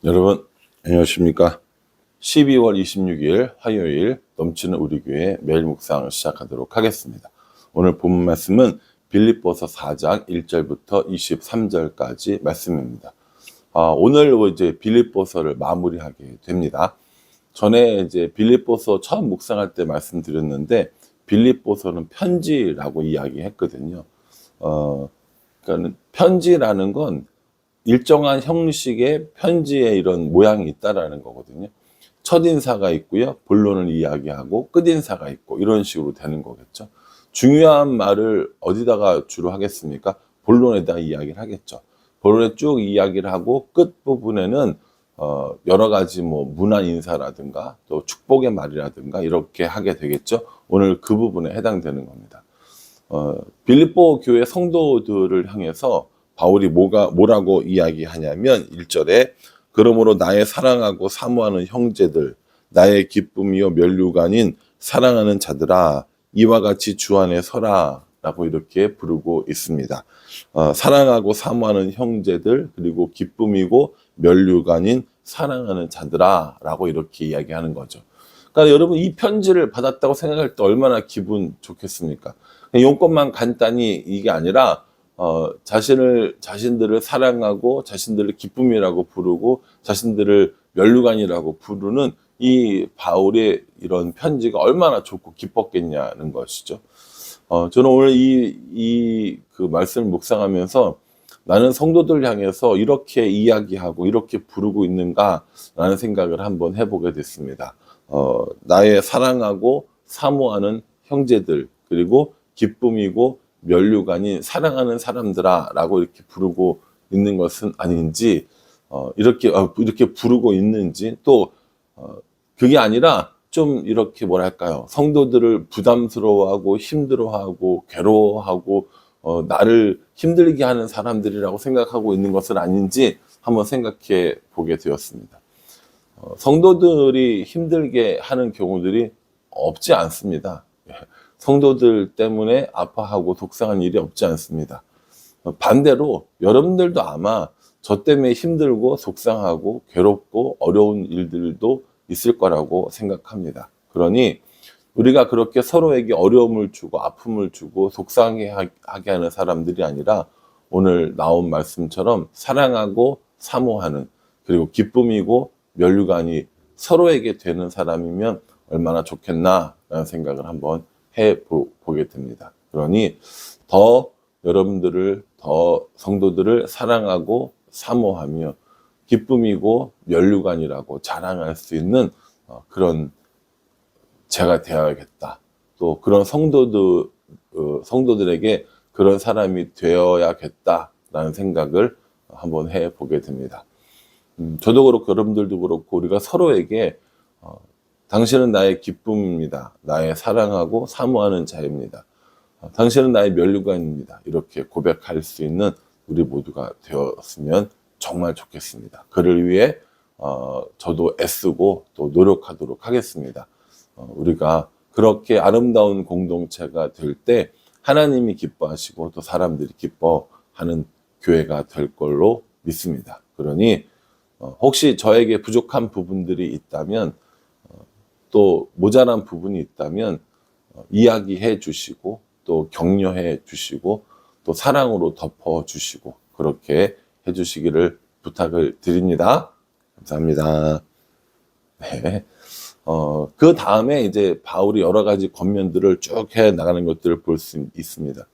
여러분 안녕하십니까? 12월 26일 화요일 넘치는 우리 교회 매일 묵상을 시작하도록 하겠습니다. 오늘 본 말씀은 빌립보서 4장 1절부터 23절까지 말씀입니다. 오늘 이제 빌립보서를 마무리하게 됩니다. 전에 이제 빌립보서 처음 묵상할 때 말씀드렸는데 빌립보서는 편지라고 이야기했거든요. 그러니까 편지라는 건 일정한 형식의 편지의 이런 모양이 있다라는 거거든요. 첫인사가 있고요. 본론을 이야기하고 끝인사가 있고 이런 식으로 되는 거겠죠. 중요한 말을 어디다가 주로 하겠습니까? 본론에다가 이야기를 하겠죠. 본론에 쭉 이야기를 하고 끝부분에는 여러 가지 문안 인사라든가 또 축복의 말이라든가 이렇게 하게 되겠죠. 오늘 그 부분에 해당되는 겁니다. 빌립보 교회 성도들을 향해서 바울이 뭐라고 이야기하냐면 1절에 그러므로 나의 사랑하고 사모하는 형제들 나의 기쁨이요 면류관인 사랑하는 자들아 이와 같이 주 안에 서라 라고 이렇게 부르고 있습니다. 사랑하고 사모하는 형제들 그리고 기쁨이고 면류관인 사랑하는 자들아 라고 이렇게 이야기하는 거죠. 그러니까 여러분 이 편지를 받았다고 생각할 때 얼마나 기분 좋겠습니까? 용건만 간단히 이게 아니라 자신들을 사랑하고 자신들을 기쁨이라고 부르고 자신들을 면류관이라고 부르는 이 바울의 이런 편지가 얼마나 좋고 기뻤겠냐는 것이죠. 저는 오늘 그 말씀을 묵상하면서 나는 성도들 향해서 이렇게 이야기하고 이렇게 부르고 있는가라는 생각을 한번 해보게 됐습니다. 나의 사랑하고 사모하는 형제들 그리고 기쁨이고 면류관인 사랑하는 사람들아 라고 이렇게 부르고 있는 것은 아닌지 이렇게 부르고 있는지 또 그게 아니라 좀 이렇게 뭐랄까요 성도들을 부담스러워하고 힘들어하고 괴로워하고 나를 힘들게 하는 사람들이라고 생각하고 있는 것은 아닌지 한번 생각해 보게 되었습니다. 성도들이 힘들게 하는 경우들이 없지 않습니다. 성도들 때문에 아파하고 속상한 일이 없지 않습니다. 반대로 여러분들도 아마 저 때문에 힘들고 속상하고 괴롭고 어려운 일들도 있을 거라고 생각합니다. 그러니 우리가 그렇게 서로에게 어려움을 주고 아픔을 주고 속상하게 하는 사람들이 아니라 오늘 나온 말씀처럼 사랑하고 사모하는 그리고 기쁨이고 면류관이 서로에게 되는 사람이면 얼마나 좋겠나라는 생각을 한번 해보게 됩니다. 그러니 더 여러분들을 더 성도들을 사랑하고 사모하며 기쁨이고 면류관이라고 자랑할 수 있는 그런 제가 되어야겠다. 또 그런 성도들에게 그런 사람이 되어야겠다라는 생각을 한번 해보게 됩니다. 저도 그렇고 여러분들도 그렇고 우리가 서로에게 당신은 나의 기쁨입니다. 나의 사랑하고 사모하는 자입니다. 당신은 나의 면류관입니다. 이렇게 고백할 수 있는 우리 모두가 되었으면 정말 좋겠습니다. 그를 위해 저도 애쓰고 또 노력하도록 하겠습니다. 우리가 그렇게 아름다운 공동체가 될 때 하나님이 기뻐하시고 또 사람들이 기뻐하는 교회가 될 걸로 믿습니다. 그러니 혹시 저에게 부족한 부분들이 있다면 또 모자란 부분이 있다면 이야기해 주시고 또 격려해 주시고 또 사랑으로 덮어 주시고 그렇게 해 주시기를 부탁을 드립니다. 감사합니다. 네. 그 다음에 이제 바울이 여러 가지 권면들을 쭉 해 나가는 것들을 볼 수 있습니다.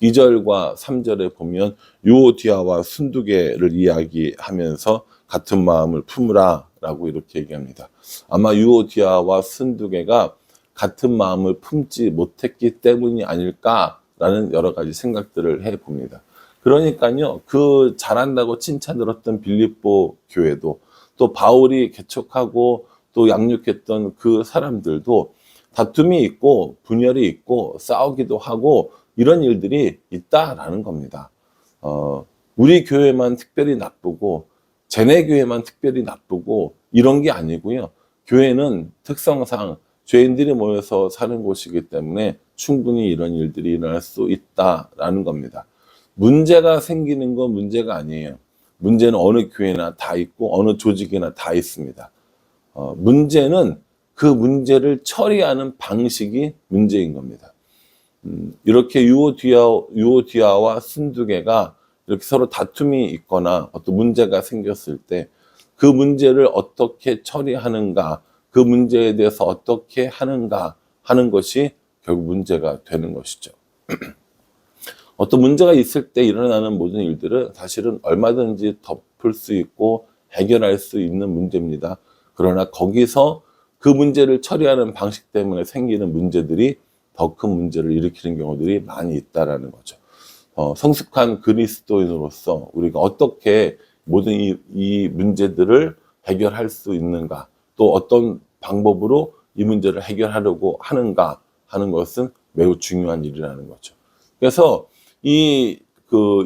2절과 3절에 보면 유오디아와 순두개를 이야기하면서 같은 마음을 품으라 라고 이렇게 얘기합니다. 아마 유오디아와 순두개가 같은 마음을 품지 못했기 때문이 아닐까라는 여러 가지 생각들을 해봅니다. 그러니까요, 그 잘한다고 칭찬 들었던 빌립보 교회도 또 바울이 개척하고 또 양육했던 그 사람들도 다툼이 있고 분열이 있고 싸우기도 하고 이런 일들이 있다라는 겁니다. 우리 교회만 특별히 나쁘고 쟤네 교회만 특별히 나쁘고 이런 게 아니고요. 교회는 특성상 죄인들이 모여서 사는 곳이기 때문에 충분히 이런 일들이 일어날 수 있다라는 겁니다. 문제가 생기는 건 문제가 아니에요. 문제는 어느 교회나 다 있고 어느 조직이나 다 있습니다. 문제는 그 문제를 처리하는 방식이 문제인 겁니다. 이렇게 유오디아와 순두개가 이렇게 서로 다툼이 있거나 어떤 문제가 생겼을 때 그 문제를 어떻게 처리하는가, 그 문제에 대해서 어떻게 하는가 하는 것이 결국 문제가 되는 것이죠. 어떤 문제가 있을 때 일어나는 모든 일들은 사실은 얼마든지 덮을 수 있고 해결할 수 있는 문제입니다. 그러나 거기서 그 문제를 처리하는 방식 때문에 생기는 문제들이 더 큰 문제를 일으키는 경우들이 많이 있다라는 거죠. 성숙한 그리스도인으로서 우리가 어떻게 모든 이 문제들을 해결할 수 있는가, 또 어떤 방법으로 이 문제를 해결하려고 하는가 하는 것은 매우 중요한 일이라는 거죠. 그래서 그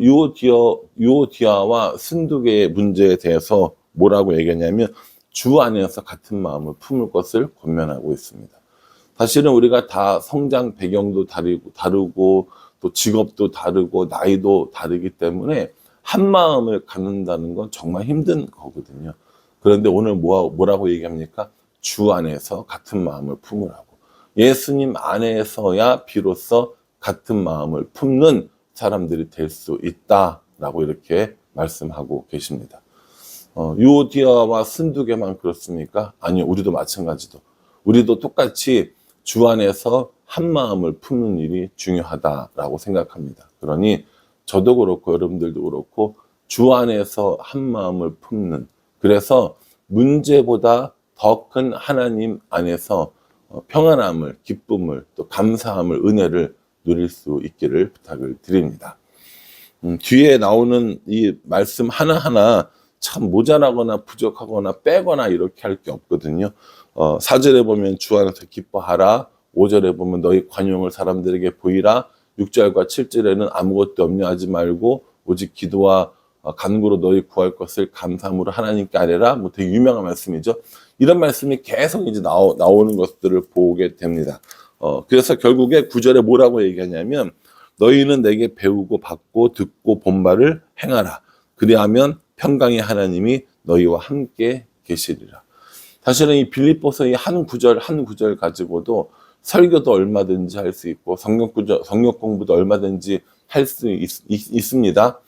유오디아와 순두개의 문제에 대해서 뭐라고 얘기하냐면 주 안에서 같은 마음을 품을 것을 권면하고 있습니다. 사실은 우리가 다 성장 배경도 다르고 또 직업도 다르고 나이도 다르기 때문에 한 마음을 갖는다는 건 정말 힘든 거거든요. 그런데 오늘 뭐라고 얘기합니까? 주 안에서 같은 마음을 품으라고. 예수님 안에서야 비로소 같은 마음을 품는 사람들이 될 수 있다라고 이렇게 말씀하고 계십니다. 유오디아와 순두개만 그렇습니까? 아니요, 우리도 마찬가지도. 우리도 똑같이 주 안에서 한 마음을 품는 일이 중요하다라고 생각합니다. 그러니 저도 그렇고 여러분들도 그렇고 주 안에서 한 마음을 품는, 그래서 문제보다 더 큰 하나님 안에서 평안함을, 기쁨을, 또 감사함을, 은혜를 누릴 수 있기를 부탁을 드립니다. 뒤에 나오는 이 말씀 하나하나 참 모자라거나 부족하거나 빼거나 이렇게 할 게 없거든요. 4절에 보면 주 안에서 기뻐하라, 5절에 보면 너희 관용을 사람들에게 보이라, 6절과 7절에는 아무것도 염려하지 말고 오직 기도와 간구로 너희 구할 것을 감사함으로 하나님께 아뢰라. 뭐 되게 유명한 말씀이죠. 이런 말씀이 계속 이제 나오는 것들을 보게 됩니다. 그래서 결국에 9절에 뭐라고 얘기하냐면 너희는 내게 배우고 받고 듣고 본 바를 행하라. 그리하면 평강의 하나님이 너희와 함께 계시리라. 사실은 이 빌립보서의 한 구절 한 구절 가지고도 설교도 얼마든지 할 수 있고 성경 공부도 얼마든지 할 수 있습니다.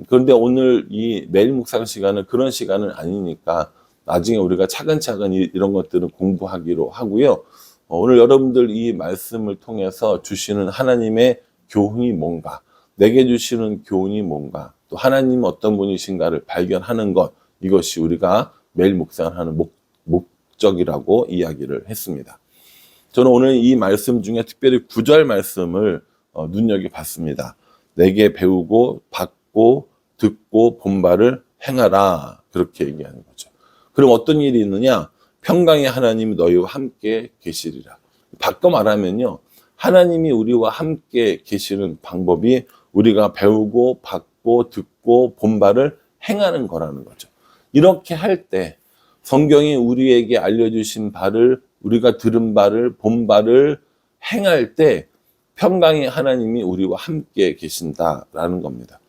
그런데 오늘 이 매일 묵상 시간은 그런 시간은 아니니까 나중에 우리가 차근차근 이런 것들은 공부하기로 하고요. 오늘 여러분들 이 말씀을 통해서 주시는 하나님의 교훈이 뭔가, 내게 주시는 교훈이 뭔가, 또 하나님은 어떤 분이신가를 발견하는 것, 이것이 우리가 매일 묵상을 하는 목적이라고 이야기를 했습니다. 저는 오늘 이 말씀 중에 특별히 9절 말씀을 눈여겨봤습니다. 내게 배우고 받고 듣고 본 바를 행하라, 그렇게 얘기하는 거죠. 그럼 어떤 일이 있느냐? 평강의 하나님이 너희와 함께 계시리라. 바꿔 말하면요, 하나님이 우리와 함께 계시는 방법이 우리가 배우고 받고 듣고 본 바를 행하는 거라는 거죠. 이렇게 할 때 성경이 우리에게 알려주신 바를, 우리가 들은 바를, 본 바를 행할 때 평강의 하나님이 우리와 함께 계신다라는 겁니다.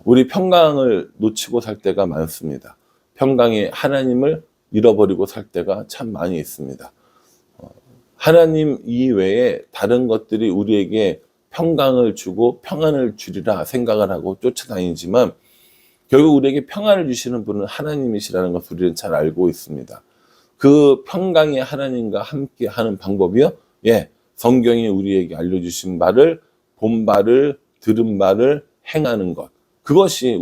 우리 평강을 놓치고 살 때가 많습니다. 평강의 하나님을 잃어버리고 살 때가 참 많이 있습니다. 하나님 이외에 다른 것들이 우리에게 평강을 주고 평안을 주리라 생각을 하고 쫓아다니지만 결국 우리에게 평안을 주시는 분은 하나님이시라는 것을 우리는 잘 알고 있습니다. 그 평강의 하나님과 함께 하는 방법이요? 성경이 우리에게 알려주신 바를, 본 바를, 들은 바를 행하는 것. 그것이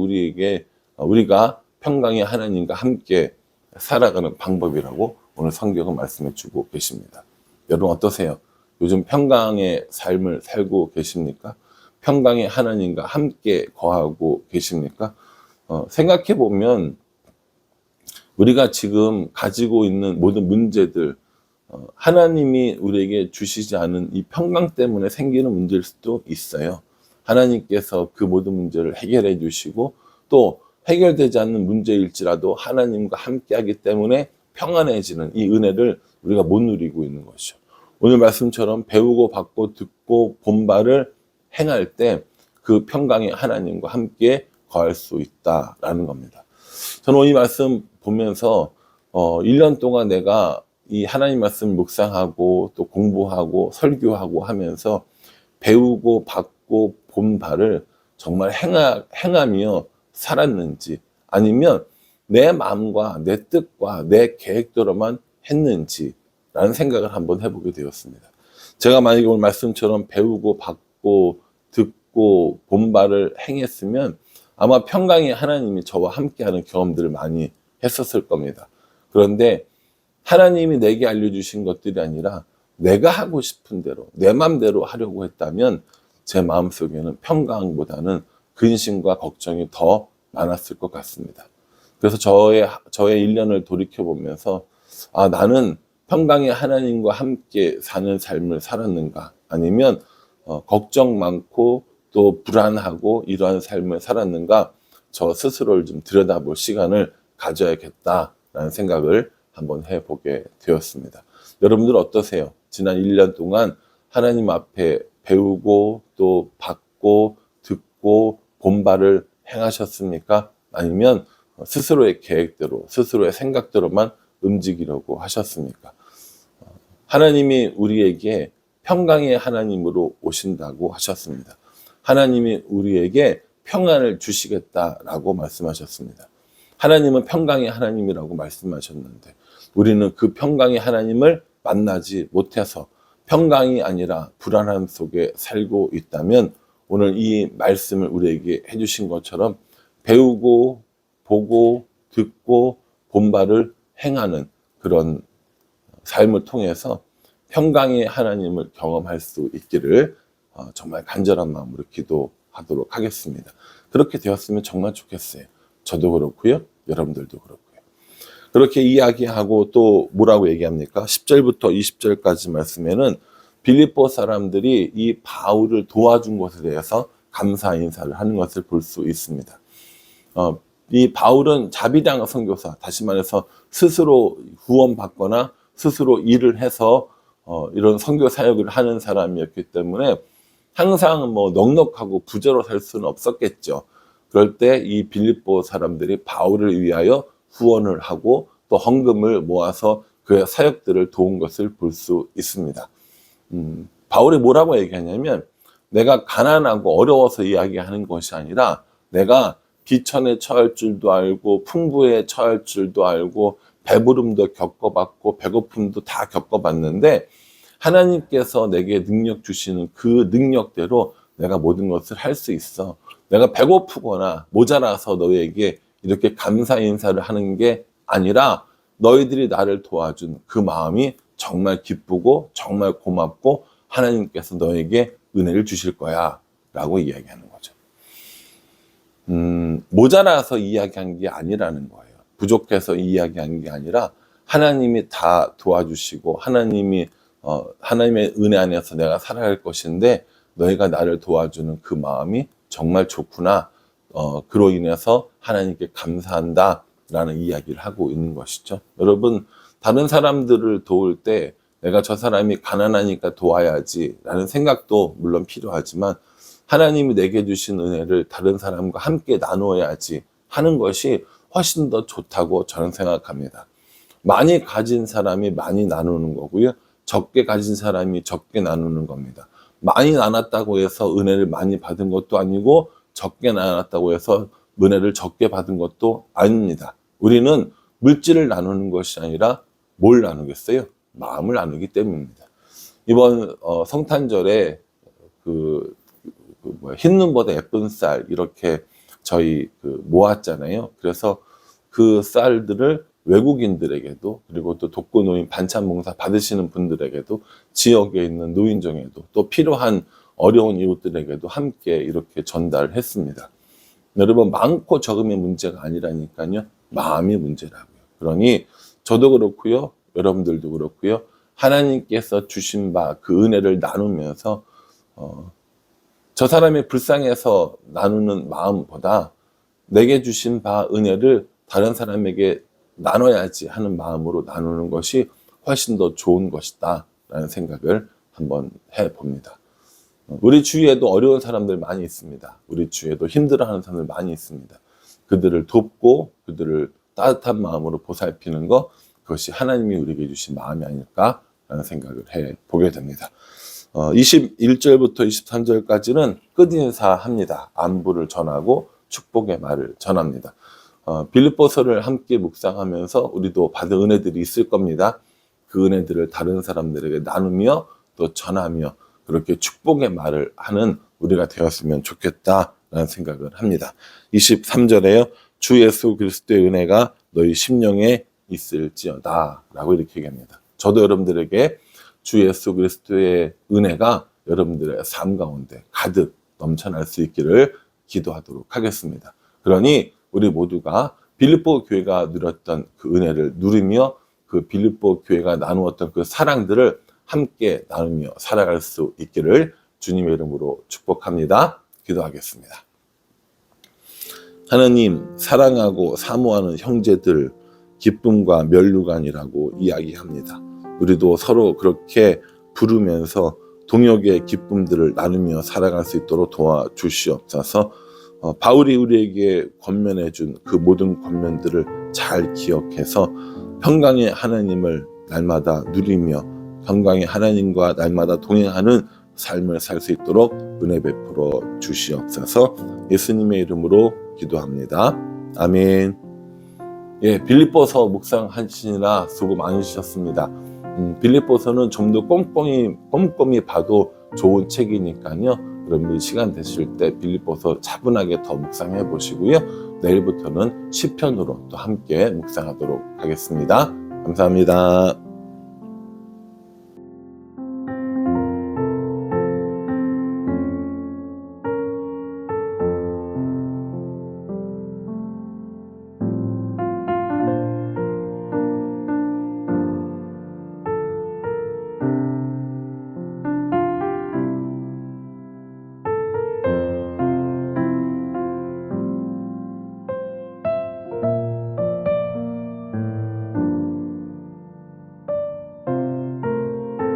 우리가 평강의 하나님과 함께 살아가는 방법이라고 오늘 성경은 말씀해 주고 계십니다. 여러분 어떠세요? 요즘 평강의 삶을 살고 계십니까? 평강의 하나님과 함께 거하고 계십니까? 생각해 보면 우리가 지금 가지고 있는 모든 문제들, 하나님이 우리에게 주시지 않은 이 평강 때문에 생기는 문제일 수도 있어요. 하나님께서 그 모든 문제를 해결해 주시고 또 해결되지 않는 문제일지라도 하나님과 함께하기 때문에 평안해지는 이 은혜를 우리가 못 누리고 있는 것이죠. 오늘 말씀처럼 배우고 받고 듣고 본 바를 행할 때 그 평강의 하나님과 함께 거할 수 있다라는 겁니다. 저는 이 말씀 보면서 1년 동안 내가 이 하나님 말씀 묵상하고 또 공부하고 설교하고 하면서 배우고 받고 본 바를 정말 행하며 살았는지, 아니면 내 마음과 내 뜻과 내 계획대로만 했는지라는 생각을 한번 해보게 되었습니다. 제가 만약에 오늘 말씀처럼 배우고 받고 듣고 본 바를 행했으면 아마 평강의 하나님이 저와 함께하는 경험들을 많이 했었을 겁니다. 그런데 하나님이 내게 알려주신 것들이 아니라 내가 하고 싶은 대로 내 마음대로 하려고 했다면 제 마음속에는 평강보다는 근심과 걱정이 더 많았을 것 같습니다. 그래서 저의 1년을 돌이켜보면서 나는 평강의 하나님과 함께 사는 삶을 살았는가, 아니면 걱정 많고 또 불안하고 이러한 삶을 살았는가, 저 스스로를 좀 들여다볼 시간을 가져야겠다라는 생각을 한번 해보게 되었습니다. 여러분들 어떠세요? 지난 1년 동안 하나님 앞에 배우고 또 받고 듣고 본 바를 행하셨습니까? 아니면 스스로의 계획대로 스스로의 생각대로만 움직이려고 하셨습니까? 하나님이 우리에게 평강의 하나님으로 오신다고 하셨습니다. 하나님이 우리에게 평안을 주시겠다라고 말씀하셨습니다. 하나님은 평강의 하나님이라고 말씀하셨는데 우리는 그 평강의 하나님을 만나지 못해서 평강이 아니라 불안함 속에 살고 있다면 오늘 이 말씀을 우리에게 해주신 것처럼 배우고 보고 듣고 본 바를 행하는 그런 삶을 통해서 평강의 하나님을 경험할 수 있기를 정말 간절한 마음으로 기도하도록 하겠습니다. 그렇게 되었으면 정말 좋겠어요. 저도 그렇고요. 여러분들도 그렇고요. 그렇게 이야기하고 또 뭐라고 얘기합니까? 10절부터 20절까지 말씀에는 빌립보 사람들이 이 바울을 도와준 것에 대해서 감사 인사를 하는 것을 볼 수 있습니다. 이 바울은 자비당 선교사, 다시 말해서 스스로 후원받거나 스스로 일을 해서 이런 선교 사역을 하는 사람이었기 때문에 항상 넉넉하고 부자로 살 수는 없었겠죠. 그럴 때 이 빌립보 사람들이 바울을 위하여 후원을 하고 또 헌금을 모아서 그의 사역들을 도운 것을 볼 수 있습니다. 바울이 뭐라고 얘기하냐면 내가 가난하고 어려워서 이야기하는 것이 아니라 내가 비천에 처할 줄도 알고 풍부에 처할 줄도 알고 배부름도 겪어봤고 배고픔도 다 겪어봤는데 하나님께서 내게 능력 주시는 그 능력대로 내가 모든 것을 할 수 있어. 내가 배고프거나 모자라서 너에게 이렇게 감사 인사를 하는 게 아니라 너희들이 나를 도와준 그 마음이 정말 기쁘고 정말 고맙고 하나님께서 너에게 은혜를 주실 거야 라고 이야기하는 거죠. 모자라서 이야기한 게 아니라는 거예요. 부족해서 이야기한 게 아니라 하나님이 다 도와주시고 하나님의 은혜 안에서 내가 살아갈 것인데 너희가 나를 도와주는 그 마음이 정말 좋구나. 그로 인해서 하나님께 감사한다 라는 이야기를 하고 있는 것이죠. 여러분, 다른 사람들을 도울 때 내가 저 사람이 가난하니까 도와야지 라는 생각도 물론 필요하지만 하나님이 내게 주신 은혜를 다른 사람과 함께 나누어야지 하는 것이 훨씬 더 좋다고 저는 생각합니다. 많이 가진 사람이 많이 나누는 거고요. 적게 가진 사람이 적게 나누는 겁니다. 많이 나눴다고 해서 은혜를 많이 받은 것도 아니고 적게 나눴다고 해서 은혜를 적게 받은 것도 아닙니다. 우리는 물질을 나누는 것이 아니라 뭘 나누겠어요? 마음을 나누기 때문입니다. 이번 성탄절에 흰 눈보다 예쁜 쌀 이렇게 저희 모았잖아요. 그래서 그 쌀들을 외국인들에게도 그리고 또 독거노인 반찬봉사 받으시는 분들에게도 지역에 있는 노인정에도 또 필요한 어려운 이웃들에게도 함께 이렇게 전달했습니다. 여러분, 많고 적음의 문제가 아니라니까요. 마음이 문제라고요. 그러니 저도 그렇고요. 여러분들도 그렇고요. 하나님께서 주신 바 그 은혜를 나누면서 저 사람이 불쌍해서 나누는 마음보다 내게 주신 바 은혜를 다른 사람에게 나눠야지 하는 마음으로 나누는 것이 훨씬 더 좋은 것이다 라는 생각을 한번 해봅니다. 우리 주위에도 어려운 사람들 많이 있습니다. 우리 주위에도 힘들어하는 사람들 많이 있습니다. 그들을 돕고 그들을 따뜻한 마음으로 보살피는 것, 그것이 하나님이 우리에게 주신 마음이 아닐까라는 생각을 해보게 됩니다. 21절부터 23절까지는 끝인사합니다. 안부를 전하고 축복의 말을 전합니다. 빌립보서를 함께 묵상하면서 우리도 받은 은혜들이 있을 겁니다. 그 은혜들을 다른 사람들에게 나누며 또 전하며 그렇게 축복의 말을 하는 우리가 되었으면 좋겠다라는 생각을 합니다. 23절에요. 주 예수 그리스도의 은혜가 너희 심령에 있을지어다 라고 이렇게 얘기합니다. 저도 여러분들에게 주 예수 그리스도의 은혜가 여러분들의 삶 가운데 가득 넘쳐날 수 있기를 기도하도록 하겠습니다. 그러니 우리 모두가 빌립보 교회가 누렸던 그 은혜를 누리며 그 빌립보 교회가 나누었던 그 사랑들을 함께 나누며 살아갈 수 있기를 주님의 이름으로 축복합니다. 기도하겠습니다. 하나님, 사랑하고 사모하는 형제들 기쁨과 면류관이라고 이야기합니다. 우리도 서로 그렇게 부르면서 동역의 기쁨들을 나누며 살아갈 수 있도록 도와주시옵소서. 바울이 우리에게 권면해 준 그 모든 권면들을 잘 기억해서 평강의 하나님을 날마다 누리며 평강의 하나님과 날마다 동행하는 삶을 살 수 있도록 은혜 베풀어 주시옵소서. 예수님의 이름으로 기도합니다. 아멘. 빌립보서 묵상하시느라 수고 많으셨습니다. 빌립보서는 좀 더 꼼꼼히 봐도 좋은 책이니까요. 여러분들 시간 되실 때 빌립보서 차분하게 더 묵상해 보시고요. 내일부터는 시편으로 또 함께 묵상하도록 하겠습니다. 감사합니다.